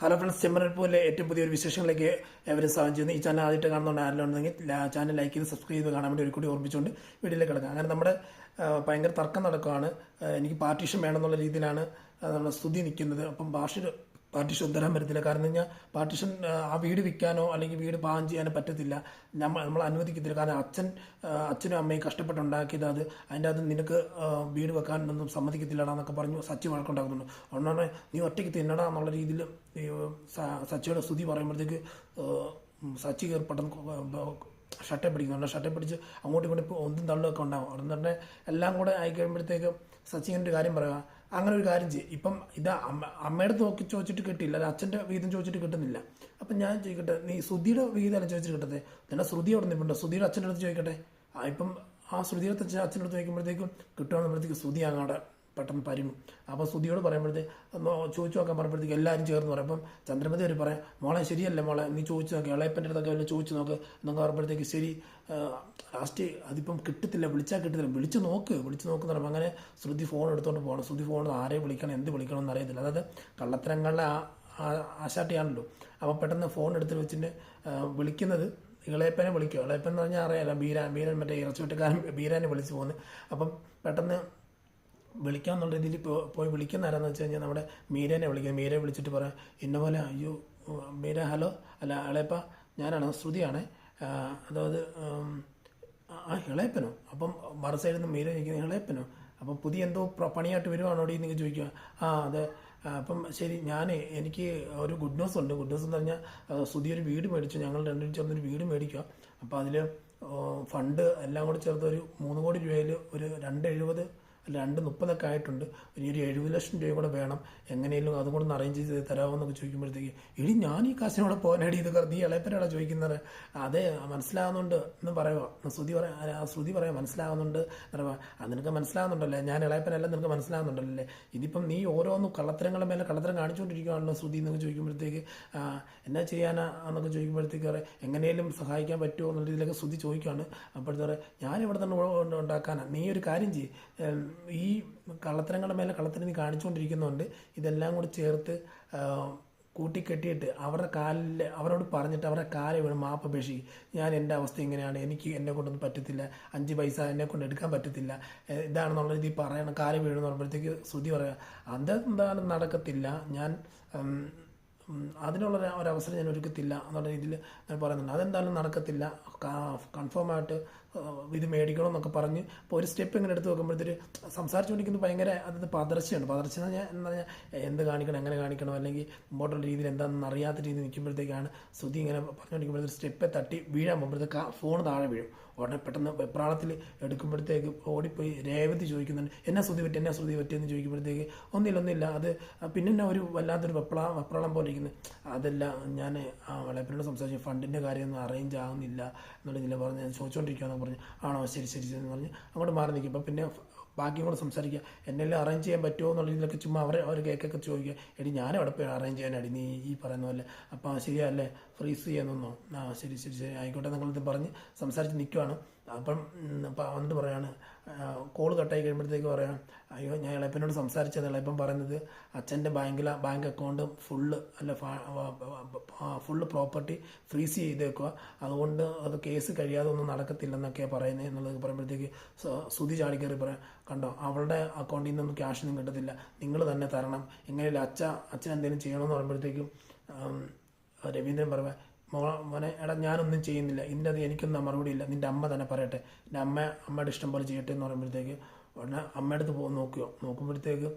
Hello friends, ചെമ്മരപ്പൂവിലെ ഏറ്റവും പുതിയൊരു വിശേഷങ്ങളിലേക്ക് എവരും സ്വാഗതം ചെയ്യുന്നു. ഈ ചാനൽ ആദ്യമായിട്ട് കാണുന്നുണ്ട് ആരെങ്കിലും ചാനൽ ലൈക്ക് ചെയ്ത് സബ്സ്ക്രൈബ് ചെയ്ത് കാണാൻ വേണ്ടി ഒരു കൂടി ഓർമ്മിച്ചുകൊണ്ട് വീഡിയോയിലേക്ക് കിടക്കുക. അങ്ങനെ നമ്മുടെ ഭയങ്കര തർക്കം നടക്കുകയാണ്. എനിക്ക് പാർട്ടീഷൻ വേണമെന്നുള്ള രീതിയിലാണ് നമ്മുടെ സ്തുതി നിൽക്കുന്നത്. അപ്പം പാർട്ടീഷൻ തരാൻ പറ്റത്തില്ല. കാരണം കഴിഞ്ഞാൽ പാർട്ടീഷൻ ആ വീട് വിൽക്കാനോ അല്ലെങ്കിൽ വീട് പാകം ചെയ്യാനോ പറ്റത്തില്ല. നമ്മൾ അനുവദിക്കത്തില്ല. കാരണം അച്ഛനും അമ്മയും കഷ്ടപ്പെട്ടുണ്ടാക്കിയത് അതിൻ്റെ അത് നിനക്ക് വീട് വെക്കാനൊന്നും സമ്മതിക്കത്തില്ലടാന്നൊക്കെ പറഞ്ഞു സച്ചി വഴക്കുണ്ടാക്കുന്നുണ്ട്. അതുകൊണ്ടാണ് നീ ഒറ്റയ്ക്ക് തിന്നടാ എന്നുള്ള രീതിയിൽ സച്ചിയുടെ സ്തുതി പറയുമ്പോഴത്തേക്ക് സച്ചി കയറി പെട്ടെന്ന് ഷട്ടേ പിടിക്കുന്നുണ്ട്. ഷട്ടേ പിടിച്ച് അങ്ങോട്ടും ഇങ്ങോട്ടും ഒന്നും തള്ളൊക്കെ ഉണ്ടാകും. അവിടെ നിന്ന് തന്നെ എല്ലാം കൂടെ ആയി കഴിയുമ്പോഴത്തേക്ക് സച്ചിൻ്റെ ഒരു കാര്യം പറയുക, അങ്ങനെ ഒരു കാര്യം ചെയ്യും. ഇപ്പം അമ്മയുടെ നോക്കി ചോദിച്ചിട്ട് കിട്ടിയില്ല, അത് അച്ഛൻ്റെ വീതം ചോദിച്ചിട്ട് കിട്ടുന്നില്ല. അപ്പം ഞാൻ ചോദിക്കട്ടെ, നീ ശ്രുതിയുടെ വീതമല്ല ചോദിച്ചിട്ട് കിട്ടത്തെ, നിന്നെ ശ്രുതി അവിടെ നിൽപ്പുണ്ടോ? ശ്രുതിയുടെ അച്ഛൻ്റെ അടുത്ത് ചോദിക്കട്ടെ. ഇപ്പം ആ ശ്രുതിയുടെ അച്ഛൻ്റെ അടുത്ത് ചോദിക്കുമ്പോഴത്തേക്കും കിട്ടുകയാണെന്നുമ്പോഴത്തേക്ക് ശ്രുതി അങ്ങോട്ട് പെട്ടെന്ന് പരുങ്ങും. അപ്പോൾ ശ്രുതിയോട് പറയുമ്പോഴത്തേക്ക് ചോദിച്ചു നോക്കാൻ പറയുമ്പോഴത്തേക്ക് എല്ലാവരും ചേർന്ന് പറയും. അപ്പം ചന്ദ്രമതി അവർ പറയാം, മോളെ ശരിയല്ലേ മോളെ, നീ ചോദിച്ചു നോക്കി, ഇളയപ്പൻ്റെ അടുത്തൊക്കെ വല്ല ചോദിച്ചു നോക്ക് എന്നൊക്കെ പറയുമ്പോഴത്തേക്ക് ശരി. ലാസ്റ്റ് അതിപ്പം കിട്ടത്തില്ല, വിളിച്ചാൽ കിട്ടത്തില്ല, വിളിച്ച് നോക്കുന്ന പറയുമ്പോൾ അങ്ങനെ ശ്രുതി ഫോൺ എടുത്തുകൊണ്ട് പോകണം. ശ്രുതി ഫോൺ ആരെ വിളിക്കണം, എന്ത് വിളിക്കണം എന്നറിയത്തില്ല. അതായത് കള്ളത്തരങ്ങളുടെ ആശാട്ടിയാണല്ലോ. അപ്പോൾ പെട്ടെന്ന് ഫോൺ എടുത്ത് വെച്ചിട്ട് വിളിക്കുന്നത് ഇളയപ്പനെ വിളിക്കുക. ഇളയപ്പൻ എന്ന് പറഞ്ഞാൽ അറിയാലോ, ബീരാൻ മറ്റേ ഇറച്ചിവെട്ടുകാരൻ ബീരാനെ വിളിച്ച് പോകുന്നത്. അപ്പം പെട്ടെന്ന് വിളിക്കാമെന്നുള്ള രീതിയിൽ പോയി വിളിക്കുന്ന ആരാന്ന് വെച്ച് കഴിഞ്ഞാൽ നമ്മുടെ മീരനെ വിളിക്കുക. മീരയെ വിളിച്ചിട്ട് പറയാം, ഇന്ന പോലെ അയ്യോ മീര, ഹലോ, അല്ല ഇളയപ്പ, ഞാനാണ്, ശ്രുതിയാണ്. അതായത് ഇളയപ്പനോ? അപ്പം മറു സൈഡിൽ നിന്ന് മീര ചോദിക്കുന്നത് ഇളയപ്പനോ? അപ്പം പുതിയ എന്തോ പണിയായിട്ട് വരുവാണോ നിങ്ങൾ ചോദിക്കുക. അതെ. അപ്പം ശരി, എനിക്ക് ഒരു ഗുഡ് ന്യൂസ് ഉണ്ട്. ഗുഡ് ന്യൂസ് എന്ന് പറഞ്ഞാൽ ശ്രുതി ഒരു വീട് മേടിച്ചു, ഞങ്ങൾ രണ്ടുപേരും ചേർന്നൊരു വീട് മേടിക്കുക. അപ്പോൾ അതിൽ ഫണ്ട് എല്ലാം കൂടി ചേർത്ത് ഒരു 3 കോടി രൂപയിൽ ഒരു 270 അല്ല 230 ആയിട്ടുണ്ട്. ഇനി ഒരു 70 ലക്ഷം രൂപ കൂടെ വേണം, എങ്ങനെയും അതും കൂടെ ഒന്ന് അറേഞ്ച് ചെയ്ത് തരാമോ എന്നൊക്കെ ചോദിക്കുമ്പോഴത്തേക്ക്, ഇനി ഞാൻ ഈ കാശിനോടെ പോകാനായിട്ട് ഇത് നീ ഇളയപ്പനാണ് ചോദിക്കുന്നത്. അതെ, മനസ്സിലാകുന്നുണ്ട് എന്ന് പറയുക. ശ്രുതി പറയാം മനസ്സിലാകുന്നുണ്ട് എന്ന് പറയുക. നിനക്ക് മനസ്സിലാകുന്നുണ്ടല്ലേ, ഞാൻ ഇളയപ്പനല്ല, നിനക്ക് മനസ്സിലാകുന്നുണ്ടല്ലേ. ഇതിപ്പം നീ ഓരോന്നും കള്ളത്തരങ്ങളുടെ മേലെ കള്ളത്തരം കാണിച്ചുകൊണ്ടിരിക്കുകയാണല്ലോ ശ്രുതി എന്നൊക്കെ ചോദിക്കുമ്പോഴത്തേക്ക്, എന്നാ ചെയ്യാനാ എന്നൊക്കെ ചോദിക്കുമ്പോഴത്തേക്ക് പറയാം, എങ്ങനെയും സഹായിക്കാൻ പറ്റുമോ എന്നുള്ള രീതിയിലൊക്കെ ശ്രുതി ചോദിക്കുകയാണ്. അപ്പോഴത്തെ പറയാം, ഞാനിവിടെ തന്നെ ഉണ്ടാക്കാനാണ്, നീ ഒരു കാര്യം ചെയ്യും, ഈ കള്ളത്തരങ്ങളുടെ മേലെ കള്ളത്തരം നീ കാണിച്ചുകൊണ്ടിരിക്കുന്നുണ്ട്, ഇതെല്ലാം കൂടി ചേർത്ത് കൂട്ടിക്കെട്ടിയിട്ട് അവരോട് പറഞ്ഞിട്ട് അവരുടെ കാലിൽ വീണ് മാപ്പപേക്ഷിക്കും. ഞാൻ എൻ്റെ അവസ്ഥ ഇങ്ങനെയാണ്, എന്നെ കൊണ്ടൊന്നും പറ്റത്തില്ല, 5 പൈസ എന്നെ കൊണ്ട് എടുക്കാൻ പറ്റത്തില്ല, ഇതാണെന്നുള്ള രീതിയിൽ പറയണം. കാലിൽ വീണെന്ന് പറയുമ്പോഴത്തേക്ക് ശ്രുതി പറയാം, അതെന്തായാലും നടക്കത്തില്ല, ഞാൻ അതിനുള്ള ഒരവസരം ഞാൻ ഒരുക്കത്തില്ല എന്നുള്ള രീതിയിൽ ഞാൻ പറയുന്നുണ്ട്. അതെന്തായാലും നടക്കത്തില്ല, കൺഫേമായിട്ട് ഇത് മേടിക്കണമെന്നൊക്കെ പറഞ്ഞ് ഇപ്പോൾ ഒരു സ്റ്റെപ്പ് ഇങ്ങനെ എടുത്ത് വെക്കുമ്പോഴത്തേക്ക് സംസാരിച്ചുകൊണ്ടിരിക്കുന്നത് ഭയങ്കര അതായത് പതർച്ചയുണ്ട്. പതർച്ച എന്ന് പറഞ്ഞാൽ എന്ത് കാണിക്കണം, എങ്ങനെ കാണിക്കണം, അല്ലെങ്കിൽ മുമ്പോട്ടുള്ള രീതിയിൽ എന്താണെന്ന് അറിയാത്ത രീതിയിൽ നിൽക്കുമ്പോഴത്തേക്കാണ് ശ്രുതി ഇങ്ങനെ പറഞ്ഞുകൊണ്ടിരിക്കുമ്പോഴത്തേക്ക് സ്റ്റെപ്പെ തട്ടി വീഴാൻ പോകുമ്പോഴത്തേക്ക് ഫോൺ താഴെ വീഴും. ഉടനെ പെട്ടെന്ന് വെപ്രാളത്തിൽ എടുക്കുമ്പോഴത്തേക്ക് ഓടിപ്പോയി രേവതി ചോദിക്കുന്നുണ്ട്, എന്നാ ശ്രുതി പറ്റിയെന്ന് ചോദിക്കുമ്പോഴത്തേക്ക് ഒന്നില്ല, അത് പിന്നെ ഒരു വല്ലാത്തൊരു വെപ്രാളം പോലെ ഇരിക്കുന്നത്. അതല്ല, ഞാൻ വളയപ്പനോട് സംസാരിച്ചു, ഫണ്ടിൻ്റെ കാര്യമൊന്നും അറേഞ്ച് ആകുന്നില്ല എന്നുള്ള ഇതിൽ പറഞ്ഞ് ചോദിച്ചുകൊണ്ടിരിക്കുകയെന്ന് പറഞ്ഞു. ആണോ, ശരി എന്ന് പറഞ്ഞ് അങ്ങോട്ട് മാറി നിൽക്കും. അപ്പം പിന്നെ ബാക്കിയും കൂടെ സംസാരിക്കുക, എന്നെല്ലാം അറേഞ്ച് ചെയ്യാൻ പറ്റുമോ എന്നുള്ള രീതിയിലൊക്കെ ചുമ്മാ അവർ കേക്കൊക്കെ ചോദിക്കുക. എടി ഞാൻ അവിടെ പോയി അറേഞ്ച് ചെയ്യാനടി, നീ ഈ പറയുന്ന പോലെ, അപ്പം ശരിയല്ലേ, ഫ്രീസ് ചെയ്യാനൊന്നോ? ശരി ആയിക്കോട്ടെ നിങ്ങളിത് പറഞ്ഞ് സംസാരിച്ച് നിൽക്കുവാണ്. അപ്പം വന്നിട്ട് പറയാണ്, കോൾ കട്ടായി കഴിയുമ്പോഴത്തേക്ക് പറയാം, അയ്യോ ഞാൻ ഇളയപ്പനോട് സംസാരിച്ചത്, ഇളയപ്പൻ പറയുന്നത് അച്ഛൻ്റെ bank account full property freeze ചെയ്തേക്കുക, അതുകൊണ്ട് അത് കേസ് കഴിയാതെ ഒന്നും നടക്കത്തില്ലെന്നൊക്കെയാണ് പറയുന്നത് എന്നുള്ളത് പറയുമ്പോഴത്തേക്ക് ശ്രുതി ചാടിക്കയറി പറയാം, കണ്ടോ അവളുടെ അക്കൗണ്ടിൽ നിന്നൊന്നും ക്യാഷൊന്നും കിട്ടത്തില്ല, നിങ്ങൾ തന്നെ തരണം, എങ്ങനെയല്ല അച്ഛൻ എന്തെങ്കിലും ചെയ്യണമെന്ന് പറയുമ്പോഴത്തേക്കും രവീന്ദ്രൻ പറയുക, മോനെ എടാ ഞാനൊന്നും ചെയ്യുന്നില്ല, ഇതിൻ്റെ അത് എനിക്കൊന്നും മറുപടി ഇല്ല, നിൻ്റെ അമ്മ തന്നെ പറയട്ടെ, എൻ്റെ അമ്മയുടെ ഇഷ്ടം പോലെ ചെയ്യട്ടെ എന്ന് പറയുമ്പോഴത്തേക്ക് ഉടനെ അമ്മയുടെ അടുത്ത് നോക്കുമ്പോഴത്തേക്ക്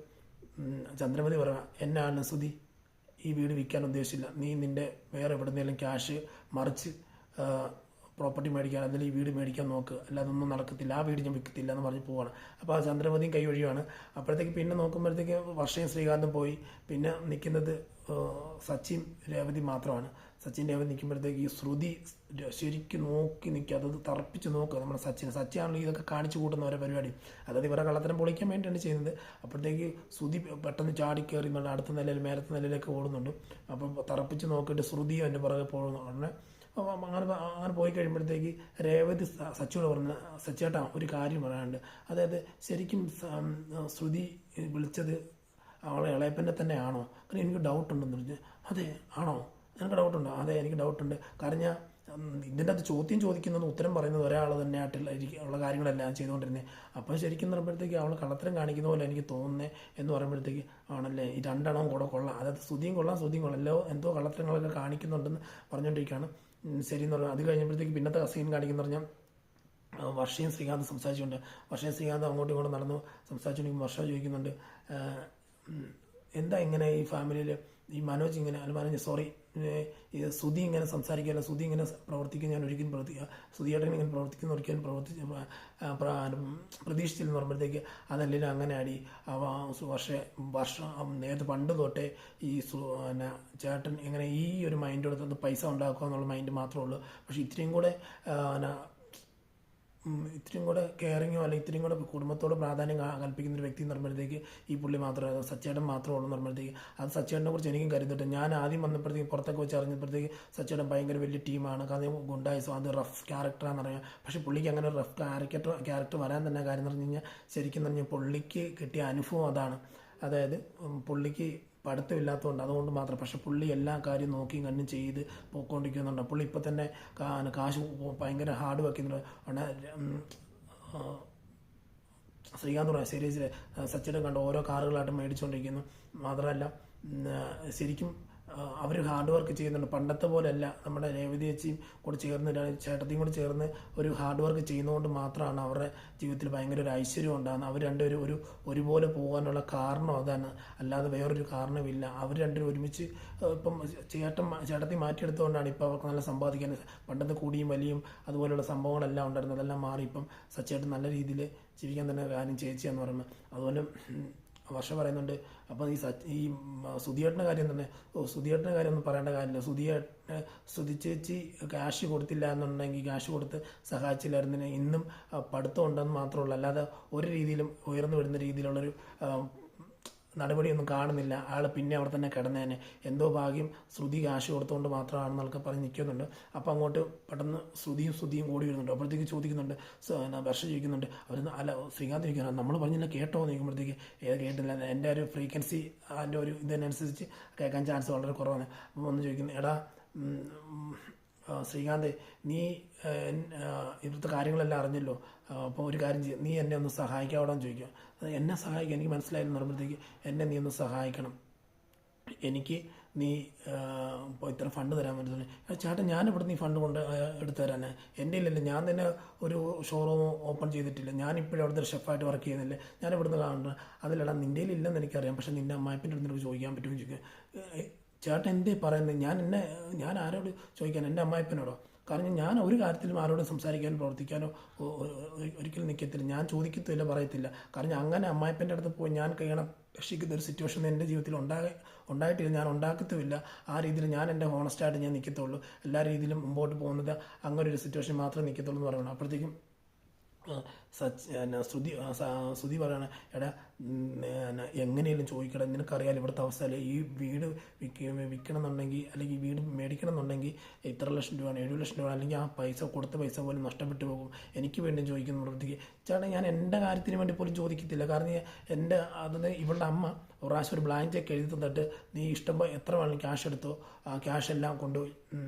ചന്ദ്രമതി പറയുക, എന്നാണ് ശ്രുതി ഈ വീട് വിൽക്കാൻ ഉദ്ദേശിച്ചില്ല, നീ നിൻ്റെ വേറെ എവിടുന്നേലും ക്യാഷ് മറിച്ച് പ്രോപ്പർട്ടി മേടിക്കാൻ, അതിൽ ഈ വീട് മേടിക്കാൻ നോക്ക്, അല്ലാതെ ഒന്നും നടക്കത്തില്ല, ആ വീട് ഞാൻ വിൽക്കത്തില്ല എന്ന് പറഞ്ഞ് പോവാണ്. അപ്പോൾ ആ ചന്ദ്രമതിയും കൈ വഴിയാണ്. അപ്പോഴത്തേക്ക് പിന്നെ നോക്കുമ്പോഴത്തേക്ക് വർഷയും ശ്രീകാന്തും പോയി, പിന്നെ നിൽക്കുന്നത് സച്ചിൻ രേവതി മാത്രമാണ്. സച്ചിൻ രേവതി നിൽക്കുമ്പോഴത്തേക്ക് ഈ ശ്രുതി ശരിക്കും നോക്കി നിൽക്കുക, അതത് തറപ്പിച്ച് നോക്കുക. നമ്മുടെ സച്ചിനാണല്ലോ ഇതൊക്കെ കാണിച്ചു കൂട്ടുന്ന ഓരോ പരിപാടി, അതായത് ഇവരെ കള്ളത്തരം പൊളിക്കാൻ വേണ്ടിയാണ് ചെയ്യുന്നത്. അപ്പോഴത്തേക്ക് ശ്രുതി പെട്ടെന്ന് ചാടിക്കയറി അടുത്ത നിലയിൽ മേലത്തെ നിലയിലേക്ക് ഓടുന്നുണ്ട്. അപ്പം തറപ്പിച്ച് നോക്കിയിട്ട് ശ്രുതിയും എൻ്റെ പുറകെ പോകുന്നു. ഉടനെ അങ്ങനെ പോയി കഴിയുമ്പോഴത്തേക്ക് രേവതി സച്ചിയോട് പറഞ്ഞ, സച്ചേട്ടാ ഒരു കാര്യം പറയാനുണ്ട്, അതായത് ശരിക്കും ശ്രുതി വിളിച്ചത് അവളെ ഇളയപ്പൻ്റെ തന്നെ ആണോ? കാരണം എനിക്ക് ഡൗട്ടുണ്ടെന്ന് പറഞ്ഞു. അതെ ആണോ, എനിക്ക് ഡൗട്ടുണ്ട്. അതെ എനിക്ക് ഡൗട്ടുണ്ട്. കാരണം ഞാൻ ഇതിൻ്റെ അത് ചോദ്യം ചോദിക്കുന്നതും ഉത്തരം പറയുന്നത് ഒരാൾ തന്നെ ആയിട്ടുള്ള ഉള്ള കാര്യങ്ങളെല്ലാം ചെയ്തുകൊണ്ടിരുന്നത്. അപ്പോൾ ശരിക്കും പറയുമ്പോഴത്തേക്ക് അവൾ കള്ളത്തരം കാണിക്കുന്ന പോലെ എനിക്ക് തോന്നുന്നത് എന്ന് പറയുമ്പോഴത്തേക്ക് ആണല്ലേ, ഈ രണ്ടെണ്ണവും കൂടെ കൊള്ളാം, അതായത് സ്തുതിയും കൊള്ളാം സ്തുതിയും കൊള്ളാം, എന്തോ കള്ളത്തരങ്ങളൊക്കെ കാണിക്കുന്നുണ്ടെന്ന് പറഞ്ഞുകൊണ്ടിരിക്കുകയാണ്. ശരി എന്ന് പറഞ്ഞു. അത് കഴിഞ്ഞപ്പോഴത്തേക്ക് പിന്നത്തെ സീൻ കാണിക്കുന്ന പറഞ്ഞാൽ വർഷയും ശ്രീകാന്ത് സംസാരിച്ചുകൊണ്ട്, വർഷയും ശ്രീകാന്ത് അങ്ങോട്ടും ഇങ്ങോട്ടും നടന്നു സംസാരിച്ചുകൊണ്ടിരിക്കുമ്പോൾ വർഷ ചോദിക്കുന്നുണ്ട്, എന്താ ഇങ്ങനെ ഈ ഫാമിലിയിൽ ഈ മനോജ് ഇങ്ങനെ, അല്ല മനോജ് സോറി, ഈ സുധി ഇങ്ങനെ സംസാരിക്കുകയല്ല, സുധി ഇങ്ങനെ പ്രവർത്തിക്കുക ഞാൻ ഒരിക്കലും സുധിയേട്ടൻ ഇങ്ങനെ പ്രവർത്തിക്കുന്ന ഒരിക്കലും പ്രതീക്ഷിച്ചില്ലെന്ന് പറയുമ്പോഴത്തേക്ക് അതല്ലെങ്കിലും അങ്ങനെ അടി വർഷം നേരത്തെ പണ്ട് തൊട്ടേ ഈ പിന്നെ ചേട്ടൻ ഇങ്ങനെ ഈ ഒരു മൈൻഡോട് പൈസ ഉണ്ടാക്കുക എന്നുള്ള മൈൻഡ് മാത്രമേ ഉള്ളൂ. പക്ഷെ ഇത്രയും കൂടെ ഇത്രയും കൂടെ കെയറിങ്ങോ അല്ലെങ്കിൽ ഇത്രയും കൂടെ കുടുംബത്തോട് പ്രാധാന്യം കൽപ്പിക്കുന്ന ഒരു വ്യക്തി എന്ന് പറയുമ്പോഴത്തേക്ക് ഈ പുള്ളി മാത്രമേ, സച്ചേട്ടൻ മാത്രമേ ഉള്ളൂ എന്ന് പറയുമ്പോഴത്തേക്ക് അത് സച്ചേട്ടനെ കുറിച്ച് എനിക്കും കരുതിട്ട് ഞാൻ ആദ്യം വന്നപ്പോഴത്തേക്ക് പുറത്തൊക്കെ വെച്ച് അറിഞ്ഞപ്പോഴത്തേക്ക് സച്ചേട്ടൻ ഭയങ്കര വലിയ ടീമാണ്, കാരണം ഗുണ്ടായിസോ അത് റഫ് ക്യാരക്ടറാണെന്ന് അറിയാം. പക്ഷേ പുള്ളിക്ക് അങ്ങനെ ഒരു റഫ് ക്യാരക്ടർ വരാൻ തന്നെ കാര്യം എന്ന് പറഞ്ഞു കഴിഞ്ഞാൽ ശരിക്കും പറഞ്ഞാൽ പുള്ളിക്ക് കിട്ടിയ അനുഭവം അതാണ്. അതായത് പുള്ളിക്ക് പഠിത്തമില്ലാത്തതുകൊണ്ട് അതുകൊണ്ട് മാത്രം. പക്ഷെ പുള്ളി എല്ലാ കാര്യവും നോക്കിയും കണ്ണും ചെയ്ത് പോയിക്കൊണ്ടിരിക്കുന്നുണ്ട്. പുള്ളി ഇപ്പം തന്നെ കാശ് ഭയങ്കര ഹാർഡ് വയ്ക്കുന്നുണ്ട്. ശ്രീകാന്ത് പറയാം സീരീസിൽ സച്ചിനെ കണ്ട് ഓരോ കാറുകളായിട്ട് മേടിച്ചുകൊണ്ടിരിക്കുന്നു. മാത്രമല്ല ശരിക്കും അവർ ഹാർഡ് വർക്ക് ചെയ്യുന്നുണ്ട്. പണ്ടത്തെ പോലെയല്ല, നമ്മുടെ രേവതി ചേച്ചിയും കൂടെ ചേർന്ന് ചേട്ടത്തിയും കൂടെ ചേർന്ന് ഒരു ഹാർഡ് വർക്ക് ചെയ്യുന്നതുകൊണ്ട് മാത്രമാണ് അവരുടെ ജീവിതത്തിൽ ഭയങ്കര ഒരു ഐശ്വര്യം ഉണ്ടാകുന്നത്. അവർ രണ്ടുപേരും ഒരുപോലെ പോകാനുള്ള കാരണം അതാണ്, അല്ലാതെ വേറൊരു കാരണമില്ല. അവർ രണ്ടുപേരും ഒരുമിച്ച് ഇപ്പം ചേട്ടത്തി മാറ്റിയെടുത്തുകൊണ്ടാണ് ഇപ്പോൾ അവർക്ക് നല്ല സമ്പാദിക്കാൻ, പണ്ടത്തെ കൂടിയും വലിയും അതുപോലെയുള്ള സംഭവങ്ങളെല്ലാം ഉണ്ടായിരുന്നു, അതെല്ലാം മാറി ഇപ്പം സച്ചേട്ടൻ നല്ല രീതിയിൽ ജീവിക്കാൻ തന്നെ കാര്യം ചേച്ചിയാന്ന് പറയുന്നത്. അതുപോലെ വർഷ പറയുന്നുണ്ട്. അപ്പം ഈ സുധിയേട്ടൻ്റെ കാര്യം തന്നെ, സുധിയേട്ടൻ്റെ കാര്യം ഒന്നും പറയേണ്ട കാര്യമില്ല. സുധി ചേച്ചി ക്യാഷ് കൊടുത്തില്ല എന്നുണ്ടെങ്കിൽ, ക്യാഷ് കൊടുത്ത് സഹായിച്ചില്ലായിരുന്നെ ഇന്നും പഠിത്തം ഉണ്ടെന്ന് മാത്രമല്ല, അല്ലാതെ ഒരു രീതിയിലും ഉയർന്നു വരുന്ന രീതിയിലുള്ളൊരു നടപടിയൊന്നും കാണുന്നില്ല. ആൾ പിന്നെ അവിടെ തന്നെ കിടന്നേനെ. എന്തോ ഭാഗ്യം ശ്രുതി കാശ് കൊടുത്തുകൊണ്ട് മാത്രമാണെന്നൊക്കെ പറഞ്ഞ് നിൽക്കുന്നുണ്ട്. അപ്പോൾ അങ്ങോട്ട് പെട്ടെന്ന് ശ്രുതിയും കൂടി വരുന്നുണ്ട്. അപ്പോഴത്തേക്ക് ചോദിക്കുന്നുണ്ട്, വർഷ ചോദിക്കുന്നുണ്ട്, അവർ അല്ല ശ്രീകാന്ത് ചോദിക്കുന്നത് നമ്മൾ പറഞ്ഞില്ല കേട്ടോ എന്ന് ചോദിക്കുമ്പോഴത്തേക്ക് കേട്ടില്ല, എൻ്റെ ഒരു ഫ്രീക്വൻസി അതിൻ്റെ ഒരു ഇതിനനുസരിച്ച് കേൾക്കാൻ ചാൻസ് വളരെ കുറവാണ്. അപ്പോൾ ഒന്ന് ചോദിക്കുന്നു, എടാ ശ്രീകാന്ത് നീ ഇവിടുത്തെ കാര്യങ്ങളെല്ലാം അറിഞ്ഞല്ലോ, അപ്പോൾ ഒരു കാര്യം ചെയ്യും, നീ എന്നെ ഒന്ന് സഹായിക്കാവോ എന്ന് ചോദിക്കുക. എന്നെ സഹായിക്കുക, എനിക്ക് മനസ്സിലായെന്ന് പറയുമ്പോഴത്തേക്ക് എന്നെ നീ ഒന്ന് സഹായിക്കണം, എനിക്ക് നീ ഇപ്പോൾ ഇത്ര ഫണ്ട് തരാൻ പറ്റുന്നത്. ചേട്ടൻ ഞാനിവിടെ നീ ഫണ്ട് കൊണ്ട് എടുത്തു തരാൻ എൻ്റെ ഇല്ലല്ലോ, ഞാൻ തന്നെ ഒരു ഷോറൂം ഓപ്പൺ ചെയ്തിട്ടില്ല, ഞാനിപ്പോഴും അവിടുത്തെ ഒരു ഷെഫായിട്ട് വർക്ക് ചെയ്യുന്നില്ല, ഞാൻ ഇവിടുന്ന് കാണുന്നത് അതിലടാ നിൻ്റെ ഇല്ലെന്ന് എനിക്കറിയാം, പക്ഷേ നിൻ്റെ അമ്മായിപ്പിൻ്റെ അടുത്ത് നിനക്ക് ചോദിക്കാൻ പറ്റുമെന്ന് ചോദിക്കുക. ചേട്ടൻ എന്തേ പറയുന്നത്, ഞാൻ ആരോട് ചോദിക്കാൻ, എൻ്റെ അമ്മായിപ്പനോടോ? കാരണം ഞാൻ ഒരു കാര്യത്തിലും ആരോടും സംസാരിക്കാനോ പ്രവർത്തിക്കാനോ ഒരിക്കലും നിൽക്കത്തില്ല, ഞാൻ ചോദിക്കത്തില്ല പറയത്തില്ല. കാരണം അങ്ങനെ അമ്മായിപ്പൻ്റെ അടുത്ത് പോയി ഞാൻ കൈകണം രക്ഷിക്കുന്ന ഒരു സിറ്റുവേഷൻ എൻ്റെ ജീവിതത്തിൽ ഉണ്ടായിട്ടില്ല, ഞാൻ ഉണ്ടാക്കത്തുമില്ല. ആ രീതിയിൽ ഞാൻ എൻ്റെ ഹോണസ്റ്റായിട്ട് ഞാൻ നിൽക്കത്തുള്ളൂ, എല്ലാ രീതിയിലും മുമ്പോട്ട് പോകുന്നത് അങ്ങനെ ഒരു സിറ്റുവേഷൻ മാത്രമേ നിൽക്കത്തുള്ളൂ എന്ന് പറയണം. അപ്പോഴത്തേക്കും ശ്രുതി പറയണ, എടാ എങ്ങനെയെങ്കിലും ചോദിക്കടാ, നിനക്കറിയാലോ ഇവിടുത്തെ അവസ്ഥയിൽ ഈ വീട് വിൽക്കണം എന്നുണ്ടെങ്കിൽ അല്ലെങ്കിൽ ഈ വീട് മേടിക്കണം എന്നുണ്ടെങ്കിൽ ഇത്ര ലക്ഷം രൂപയാണ്, 7 ലക്ഷം രൂപ, അല്ലെങ്കിൽ ആ കൊടുത്ത പൈസ പോലും നഷ്ടപ്പെട്ടു പോകും, എനിക്ക് വേണ്ടി ചോദിക്കുന്നതിലേക്ക് ചേട്ടാ ഞാൻ എൻ്റെ കാര്യത്തിന് വേണ്ടി പോലും ചോദിക്കത്തില്ല. കാരണം എൻ്റെ അതിന് ഇവളുടെ അമ്മ ഒരു പ്രാവശ്യം ഒരു ബ്ലാങ്ക് ചെക്ക് എഴുതി തന്നിട്ട് നീ ഇഷ്ടം എത്ര വേണമെങ്കിലും ക്യാഷ് എടുത്തോ, ആ ക്യാഷ് എല്ലാം കൊണ്ടുപോയി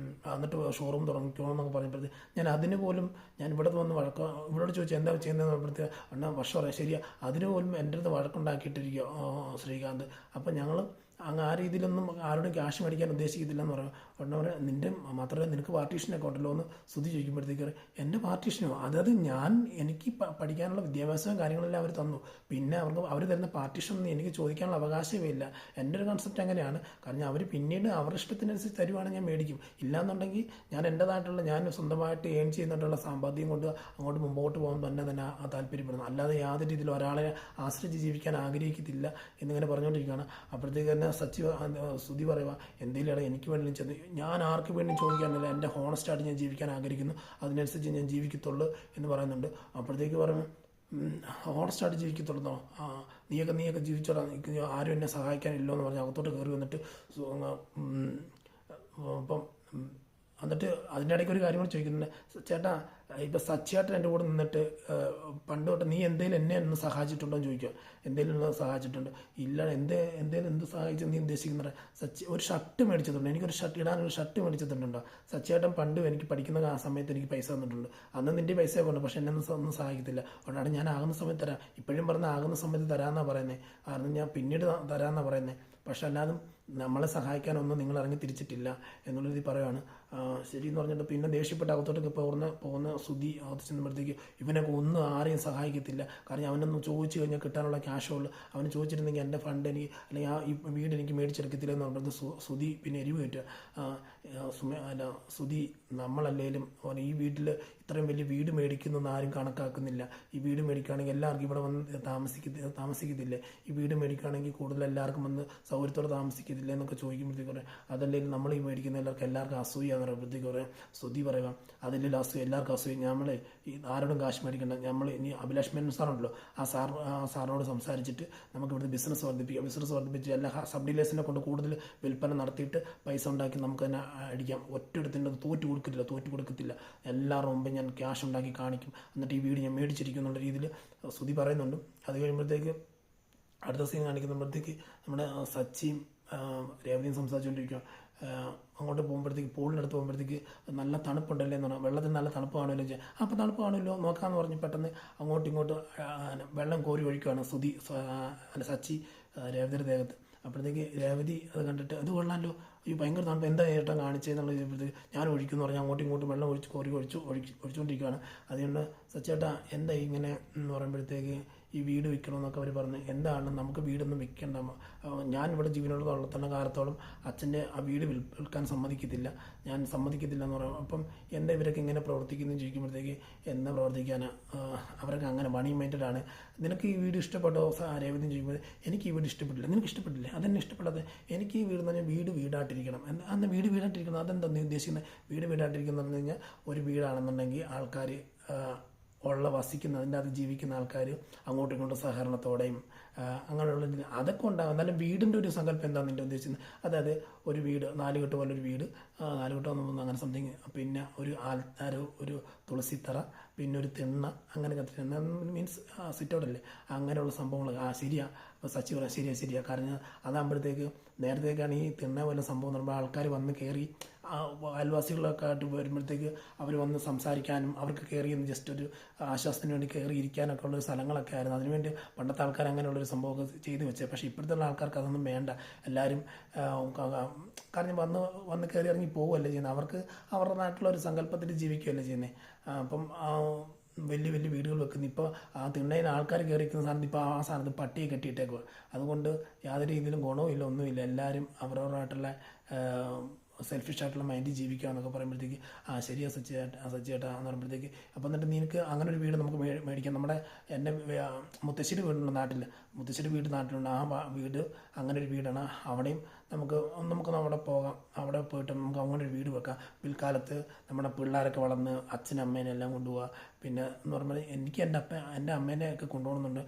എന്നിട്ട് ഷോറൂം തുടങ്ങിക്കോണമെന്നൊക്കെ പറഞ്ഞപ്പോഴത്തേക്ക് ഞാൻ അതിന് പോലും ഞാൻ ഇവിടെ വന്ന് ഇവരോട് ചോദിച്ചു എന്താ ചെയ്യുന്നതെന്ന് പറഞ്ഞപ്പോഴത്തേക്ക് അണ്ണാ വർഷം പറയാം ശരിയാ, അതിന് പോലും എൻ്റെ അടുത്ത് വഴക്കുണ്ടാക്കിയിട്ടിരിക്കുക ശ്രീകാന്ത്. അപ്പം ഞങ്ങൾ അങ്ങ് ആ രീതിയിലൊന്നും ആരോടും ക്യാഷ് മേടിക്കാൻ ഉദ്ദേശിക്കത്തില്ലെന്ന് പറയും. ഉടനെ നിൻ്റെ മാത്രമേ നിനക്ക് പാർട്ടീഷനൊക്കെ ഉണ്ടല്ലോ എന്ന് ശ്രുതി ചോദിക്കുമ്പോഴത്തേക്ക് എൻ്റെ പാർട്ടീഷനോ, അതായത് എനിക്ക് പഠിക്കാനുള്ള വിദ്യാഭ്യാസവും കാര്യങ്ങളെല്ലാം അവർ തന്നു, പിന്നെ അവർ തരുന്ന പാർട്ടീഷനൊന്നും എനിക്ക് ചോദിക്കാനുള്ള അവകാശമേ ഇല്ല. എൻ്റെ ഒരു കൺസെപ്റ്റ് അങ്ങനെയാണ്. കാരണം അവർ പിന്നീട് അവരുടെ ഇഷ്ടത്തിനനുസരിച്ച് തരുവാണെങ്കിൽ ഞാൻ മേടിക്കും, ഇല്ലാന്നുണ്ടെങ്കിൽ ഞാൻ എൻ്റേതായിട്ടുള്ള ഞാൻ സ്വന്തമായിട്ട് ഏൺ ചെയ്യുന്നതായിട്ടുള്ള സമ്പാദ്യം കൊണ്ട് അങ്ങോട്ട് മുമ്പോട്ട് പോകാൻ തന്നെ താല്പര്യപ്പെടുന്നു, അല്ലാതെ യാതൊരു രീതിയിലും ഒരാളെ ആശ്രയിച്ച് ജീവിക്കാൻ ആഗ്രഹിക്കത്തില്ല എന്നിങ്ങനെ പറഞ്ഞുകൊണ്ടിരിക്കുകയാണ്. അപ്പോഴത്തേക്ക് തന്നെ ശ്രുതി പറയുക, എന്തെങ്കിലും എനിക്ക് വേണ്ടി ചെന്ന് ഞാൻ ആർക്ക് വേണ്ടി ചോദിക്കാനില്ല, എൻ്റെ ഹോണസ്റ്റായിട്ട് ഞാൻ ജീവിക്കാൻ ആഗ്രഹിക്കുന്നു, അതിനനുസരിച്ച് ഞാൻ ജീവിക്കത്തുള്ളൂ എന്ന് പറയുന്നുണ്ട്. അപ്പോഴത്തേക്ക് പറഞ്ഞു ഹോണസ്റ്റായിട്ട് ജീവിക്കത്തുള്ളൂ, നീയൊക്കെ ജീവിച്ചോളാം, ആരും എന്നെ സഹായിക്കാനില്ലോ എന്ന് പറഞ്ഞ് അകത്തോട്ട് കയറി വന്നിട്ട് അപ്പം എന്നിട്ട് അതിൻ്റെ ഇടയ്ക്ക് ഒരു കാര്യം കൂടി ചോദിക്കുന്നുണ്ട്, ചേട്ടാ ഇപ്പം സച്ചിയായിട്ട് എൻ്റെ കൂടെ നിന്നിട്ട് പണ്ട് തൊട്ട് നീ എന്തേലും എന്നെ ഒന്ന് സഹായിച്ചിട്ടുണ്ടോ എന്ന് ചോദിക്കുക. എന്തേലും ഒന്ന് സഹായിച്ചിട്ടുണ്ട്? ഇല്ല. എന്തേലും എന്ത് സഹായിച്ചു നീ ഉദ്ദേശിക്കുന്നത്? ഒരു ഷർട്ട് മേടിച്ചിട്ടുണ്ട്, എനിക്കൊരു ഇടാനൊരു ഷർട്ട് മേടിച്ചിട്ടുണ്ടോ? സച്ചിയായിട്ടും പണ്ട് എനിക്ക് പഠിക്കുന്ന ആ സമയത്ത് എനിക്ക് പൈസ തന്നിട്ടുണ്ട്. അന്ന് നിൻ്റെ പൈസയൊക്കെ ഉണ്ട്, പക്ഷെ എന്നെ ഒന്നും സഹായിക്കത്തില്ല. അതുകൊണ്ടാണ് ഞാൻ ആകുന്ന സമയത്ത് തരാം. ഇപ്പോഴും പറഞ്ഞ ആകുന്ന സമയത്ത് തരാമെന്നാണ് പറയുന്നത്. കാരണം ഞാൻ പിന്നീട് തരാമെന്നാണ് പറയുന്നത്. പക്ഷെ അല്ലാതും നമ്മളെ സഹായിക്കാനൊന്നും നിങ്ങൾ ഇറങ്ങി തിരിച്ചിട്ടില്ല എന്നുള്ള രീതി പറയുകയാണ്. ശരിയെന്ന് പറഞ്ഞിട്ട് പിന്നെ ദേഷ്യപ്പെട്ട് അകത്തോട്ടൊക്കെ പോകുന്ന സുധി അകത്ത് ചെന്നുമ്പോഴത്തേക്ക് ഇവനൊക്കെ ഒന്നും ആരെയും സഹായിക്കത്തില്ല. കാരണം അവനൊന്നും ചോദിച്ചു കഴിഞ്ഞാൽ കിട്ടാനുള്ള ക്യാഷുള്ളൂ. അവന് ചോദിച്ചിരുന്നെങ്കിൽ എൻ്റെ ഫണ്ട് എനിക്ക് അല്ലെങ്കിൽ ഈ വീട് എനിക്ക് മേടിച്ചെടുക്കത്തില്ല എന്ന് പറഞ്ഞത് സുധി പിന്നെ എരിവ് കയറ്റുക. സുധി നമ്മളല്ലേലും ഈ വീട്ടിൽ ഇത്രയും വലിയ വീട് മേടിക്കുന്നൊന്നും ആരും കണക്കാക്കുന്നില്ല. ഈ വീട് മേടിക്കുകയാണെങ്കിൽ എല്ലാവർക്കും ഇവിടെ വന്ന് താമസിക്കത്തില്ലേ? ഈ വീട് മേടിക്കുകയാണെങ്കിൽ കൂടുതൽ എല്ലാവർക്കും വന്ന് സൗകര്യത്തോടെ താമസിക്കത്തില്ല എന്നൊക്കെ ചോദിക്കുമ്പോഴത്തേക്ക് പറയാം അതല്ലെങ്കിൽ നമ്മൾ ഈ മേടിക്കുന്ന എല്ലാവർക്കും അസൂയാന്ന് പറയുമ്പോഴത്തേക്ക് പറയാം സുധി പറയുക അതിൽ അസൂയ, എല്ലാവർക്കും അസൂയ. നമ്മൾ ഈ ആരോടും കാശ് മേടിക്കേണ്ട. നമ്മൾ ഇനി അഭിലാഷ് മേനോൻ സാറുണ്ടല്ലോ, ആ സാറിനോട് സംസാരിച്ചിട്ട് നമുക്ക് ഇവിടുത്തെ ബിസിനസ് വർദ്ധിപ്പിച്ച് എല്ലാ സബ് ഡീലേഴ്സിനെ കൊണ്ട് കൂടുതൽ വിൽപ്പന നടത്തിയിട്ട് പൈസ ഉണ്ടാക്കി നമുക്ക് തന്നെ അടിക്കാം. ഒറ്റയിടത്തിൻ്റെ തോറ്റു കൊടുക്കത്തില്ല. എല്ലാവരുടെ മുമ്പേ ഞാൻ ക്യാഷ് ഉണ്ടാക്കി കാണിക്കും, എന്നിട്ട് ഈ വീട് ഞാൻ മേടിച്ചിരിക്കും എന്നുള്ള രീതിയിൽ സുധി പറയുന്നുണ്ട്. അത് കഴിയുമ്പോഴത്തേക്ക് അടുത്ത സീൻ കാണിക്കുമ്പോഴത്തേക്ക് നമ്മുടെ സച്ചിയും രേവതിയും സംസാരിച്ചുകൊണ്ടിരിക്കുക. അങ്ങോട്ട് പോകുമ്പോഴത്തേക്ക് പൂളിനടുത്ത് പോകുമ്പോഴത്തേക്ക് നല്ല തണുപ്പുണ്ടല്ലേ എന്ന് പറഞ്ഞാൽ വെള്ളത്തിന് നല്ല തണുപ്പ് കാണുമല്ലോ ചോദിച്ചാൽ അപ്പോൾ തണുപ്പ് കാണുമല്ലോ നോക്കാമെന്ന് പറഞ്ഞ് പെട്ടെന്ന് അങ്ങോട്ടും വെള്ളം കോരി ഒഴിക്കുകയാണ് സച്ചി രേവതിയുടെ ദേഹത്ത്. അപ്പോഴത്തേക്ക് രേവതി അത് കണ്ടിട്ട് അത് കൊള്ളാമല്ലോ, ഈ ഭയങ്കര തണുപ്പ് എന്താ ഏട്ടൻ കാണിച്ചതെന്നുള്ള ചോദിച്ചപ്പോഴത്തേക്ക് ഞാൻ ഒഴിക്കുമെന്ന് പറഞ്ഞാൽ അങ്ങോട്ടും വെള്ളം ഒഴിച്ചുകൊണ്ടിരിക്കുകയാണ്. അതുകൊണ്ട് സച്ചേട്ടാ എന്താ ഇങ്ങനെ എന്ന് പറയുമ്പോഴത്തേക്ക് ഈ വീട് വിൽക്കണമെന്നൊക്കെ അവർ പറഞ്ഞ് എന്താണ് നമുക്ക് വീടൊന്നും വിൽക്കേണ്ട, ഞാൻ ഇവിടെ ജീവനോടുള്ള കാലത്തോളം അച്ഛൻ്റെ ആ വീട് വിൽക്കാൻ ഞാൻ സമ്മതിക്കത്തില്ല എന്ന് പറയും. അപ്പം എന്താ ഇവരൊക്കെ ഇങ്ങനെ പ്രവർത്തിക്കുന്നു ചോദിക്കുമ്പോഴത്തേക്ക് എന്താ പ്രവർത്തിക്കാനാ, അവരൊക്കെ അങ്ങനെ മണി മൈൻഡഡാണ്. നിനക്ക് ഈ വീട് ഇഷ്ടപ്പെട്ടോ രേവതി ചോദിക്കുമ്പോൾ എനിക്ക് ഈ വീട് ഇഷ്ടപ്പെട്ടില്ല. നിനക്ക് ഇഷ്ടപ്പെട്ടില്ലേ? അതെന്നെ ഇഷ്ടപ്പെടാതെ. എനിക്ക് ഈ വീട് എന്ന് പറഞ്ഞാൽ വീടായിട്ടിരിക്കണം. അന്ന് വീടായിട്ടിരിക്കണം അതെന്താ നീ ഉദ്ദേശിക്കുന്നത്? വീടായിട്ടിരിക്കുന്നത് പറഞ്ഞു കഴിഞ്ഞാൽ ഒരു വീടാണെന്നുണ്ടെങ്കിൽ ആൾക്കാർ വസിക്കുന്ന അതിൻ്റെ അത് ജീവിക്കുന്ന ആൾക്കാർ അങ്ങോട്ടും ഇങ്ങോട്ടും സഹകരണത്തോടെയും അങ്ങനെയുള്ള അതൊക്കെ ഉണ്ടാകും. എന്നാലും വീടിൻ്റെ ഒരു സങ്കല്പം എന്താണെന്ന് എൻ്റെ ഉദ്ദേശിക്കുന്നത്, അതായത് ഒരു വീട് 4 കെട്ട് പോലൊരു വീട്, 4 കെട്ടൊന്നും അങ്ങനെ സംതിങ്, പിന്നെ ഒരു തുളസിത്തറ, പിന്നെ ഒരു തിണ്ണ, അങ്ങനെ മീൻസ് സിറ്റൗട്ടല്ലേ, അങ്ങനെയുള്ള സംഭവങ്ങൾ. ശരിയാ. അപ്പോൾ സച്ചി പറയാം ശരിയാ. കാരണം അതാകുമ്പോഴത്തേക്ക് നേരത്തേക്കാണ് ഈ തിണ്ണ പോലെ സംഭവം എന്ന് പറയുമ്പോൾ ആൾക്കാർ വന്ന് കയറി അയൽവാസികളൊക്കെ ആയിട്ട് വരുമ്പോഴത്തേക്ക് അവർ വന്ന് സംസാരിക്കാനും അവർക്ക് കയറി ജസ്റ്റ് ഒരു ആശ്വാസത്തിന് വേണ്ടി കയറി ഇരിക്കാനൊക്കെ ഉള്ളൊരു സ്ഥലങ്ങളൊക്കെ ആയിരുന്നു. അതിനുവേണ്ടി പണ്ടത്തെ ആൾക്കാർ അങ്ങനെയുള്ളൊരു സംഭവമൊക്കെ ചെയ്തു വെച്ചത്. പക്ഷേ ഇപ്പോഴത്തെ ആൾക്കാർക്ക് അതൊന്നും വേണ്ട. എല്ലാവരും കാരണം വന്ന് കയറി ഇറങ്ങി പോവുകയല്ലേ ചെയ്യുന്നത്. അവർക്ക് അവരുടെ നാട്ടിലുള്ള ഒരു സങ്കല്പത്തിൽ ജീവിക്കുകയല്ലേ ചെയ്യുന്നത്. അപ്പം വലിയ വീടുകൾ വെക്കുന്നു. ഇപ്പോൾ ആ തിണ്ണയിൽ ആൾക്കാർ കയറിയിരിക്കുന്ന സാധനത്ത് ഇപ്പോൾ ആ സാധനത്ത് പട്ടിയെ കെട്ടിയിട്ടേക്കുക. അതുകൊണ്ട് യാതൊരു രീതിയിലും ഗുണവും ഇല്ല, ഒന്നുമില്ല. എല്ലാവരും അവരവരായിട്ടുള്ള സെൽഫിഷായിട്ടുള്ള മൈൻഡിൽ ജീവിക്കുക എന്നൊക്കെ പറയുമ്പോഴത്തേക്ക് ശരിയാ സച്ചിയേട്ടാ എന്ന് പറയുമ്പോഴത്തേക്ക് അപ്പം എന്നിട്ട് നിനക്ക് അങ്ങനെ ഒരു വീട് നമുക്ക് മേടിക്കാം. എൻ്റെ മുത്തശ്ശിയുടെ വീടുണ്ട് മുത്തശ്ശിയുടെ വീട് നാട്ടിലുണ്ട്. ആ വീട് അങ്ങനെ ഒരു വീടാണ്. അവിടെയും നമുക്ക് അവിടെ പോകാം. അവിടെ പോയിട്ട് നമുക്ക് അങ്ങനെ ഒരു വീട് വെക്കാം. പിൽക്കാലത്ത് നമ്മുടെ പിള്ളേരൊക്കെ വളർന്ന് അച്ഛനും അമ്മേനെ എല്ലാം കൊണ്ടുപോകാം. പിന്നെ എന്ന് പറയുമ്പോൾ എനിക്ക് എൻ്റെ അമ്മേനെ ഒക്കെ കൊണ്ടുപോകണമെന്നുണ്ട്.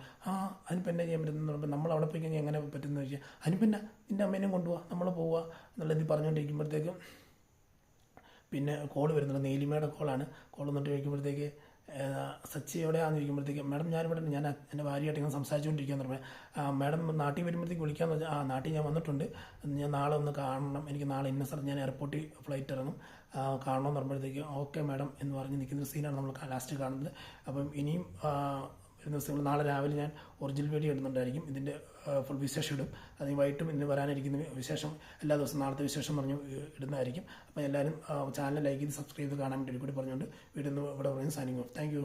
അതിനിപ്പോൾ എന്നാ ചെയ്യാൻ പറ്റുമെന്ന് പറയുമ്പോൾ നമ്മൾ അവിടെ പോയി കഴിഞ്ഞാൽ എങ്ങനെ പറ്റുമെന്ന് ചോദിച്ചാൽ അതിനിപ്പോൾ എന്നാ നിൻ്റെ അമ്മേനെയും കൊണ്ടുപോകാം, നമ്മൾ പോവുക എന്നുള്ള ഇത് പറഞ്ഞുകൊണ്ടിരിക്കുമ്പോഴത്തേക്കും പിന്നെ കോൾ വരുന്നുണ്ട്. നീലിമയുടെ കോളാണ്. കോൾ വന്നിട്ട് ചോദിക്കുമ്പോഴത്തേക്ക് സച്ചി എവിടെയാണെന്ന് ചോദിക്കുമ്പോഴത്തേക്ക് മാഡം ഞാൻ എൻ്റെ ഭാര്യയായിട്ട് ഇങ്ങനെ സംസാരിച്ചുകൊണ്ടിരിക്കുകയെന്ന് പറഞ്ഞാൽ മാഡം നാട്ടിൽ വരുമ്പോഴത്തേക്ക് വിളിക്കാമെന്ന് വെച്ചാൽ നാട്ടിൽ ഞാൻ വന്നിട്ടുണ്ട്, ഞാൻ നാളെ ഒന്ന് കാണണം, എനിക്ക് നാളെ ഇന്ന സ്ഥലത്ത് ഞാൻ എയർപോർട്ടിൽ ഫ്ലൈറ്റ് ഇറങ്ങും, കാണണമെന്ന് പറയുമ്പോഴത്തേക്ക് ഓക്കെ മാഡം എന്ന് പറഞ്ഞ് നിൽക്കുന്ന സീനാണ് നമ്മൾ ലാസ്റ്റ് കാണുന്നത്. അപ്പം ഇനിയും വരുന്ന ദിവസങ്ങൾ നാളെ രാവിലെ ഞാൻ ഒറിജിനൽ വീഡിയോ ഇടുന്നുണ്ടായിരിക്കും. ഇതിൻ്റെ ഫുൾ വിശേഷം ഇടും. അതിന് വൈകിട്ടും ഇന്ന് വരാനിരിക്കുന്ന വിശേഷം എല്ലാ ദിവസവും നാളത്തെ വിശേഷം പറഞ്ഞു ഇടുന്നതായിരിക്കും. അപ്പോൾ എല്ലാവരും ചാനൽ ലൈക്ക് ചെയ്ത് സബ്സ്ക്രൈബ് ചെയ്ത് കാണാൻ വേണ്ടി കൂടി പറഞ്ഞുകൊണ്ട് വീഡിയോ ഇവിടെ പറയുന്നത് സൈനിങ് ഓഫ്. Thank you.